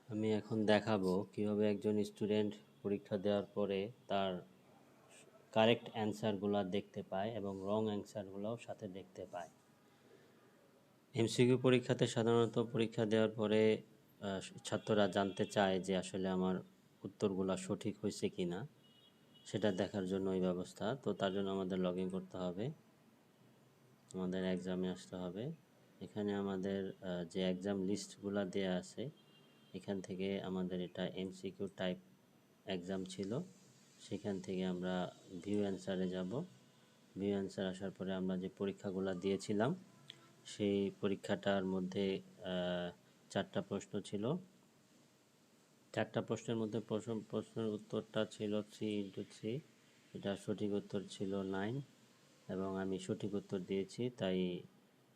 আমি এখন দেখাবো কিভাবে একজন স্টুডেন্ট পরীক্ষা দেওয়ার পরে তার কারেক্ট অ্যান্সারগুলো দেখতে পায় এবং রং অ্যান্সারগুলোও সাথে দেখতে পায়। এমসিকিউ পরীক্ষাতে সাধারণত পরীক্ষা দেওয়ার পরে ছাত্ররা জানতে চায় যে আসলে আমার উত্তরগুলো সঠিক হয়েছে কি না, সেটা দেখার জন্য এই ব্যবস্থা। তো তার জন্য আমাদের লগ ইন করতে হবে, আমাদের এক্সামে আসতে হবে। এখানে আমাদের যে এক্সাম লিস্টগুলো দেওয়া আছে, এখান থেকে আমাদের এটা এমসিকিউ টাইপ এক্সাম ছিল, সেখান থেকে আমরা ভিউ অ্যান্সারে যাব। ভিউ অ্যান্সার আসার পরে আমরা যে পরীক্ষাগুলো দিয়েছিলাম সেই পরীক্ষাটার মধ্যে 4টা প্রশ্ন ছিল। 4টা প্রশ্নের মধ্যে প্রথম প্রশ্নের উত্তরটা ছিল 3 × 3, এটা সঠিক উত্তর ছিল 9 এবং আমি সঠিক উত্তর দিয়েছি, তাই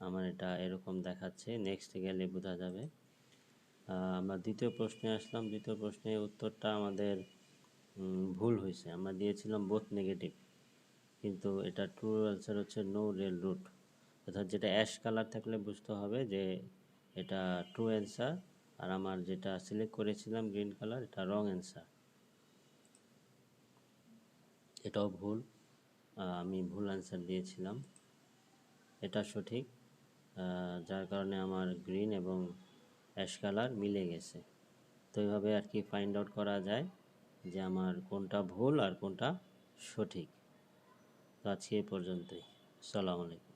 আমার এটা এরকম দেখাচ্ছে। নেক্সট গেলে বোঝা যাবে। আমরা দ্বিতীয় প্রশ্নে আসলাম। দ্বিতীয় প্রশ্নের উত্তরটা আমাদের ভুল হয়েছে, আমরা দিয়েছিলাম বোথ নেগেটিভ, কিন্তু এটা ট্রু অ্যান্সার হচ্ছে নো রেল রুট। অর্থাৎ যেটা অ্যাশ কালার থাকলে বুঝতে হবে যে এটা ট্রু অ্যান্সার, আর আমার যেটা সিলেক্ট করেছিলাম গ্রিন কালার, এটা রং অ্যান্সার। এটাও ভুল, আমি ভুল অ্যান্সার দিয়েছিলাম, এটা সঠিক, যার কারণে আমার গ্রিন এবং অ্যাশ কালার মিলে গেছে। তো এইভাবে আর কি ফাইন্ড আউট করা যায় যে আমার কোনটা ভুল আর কোনটা সঠিক। তো আজকে এই পর্যন্তই। আসসালামু আলাইকুম।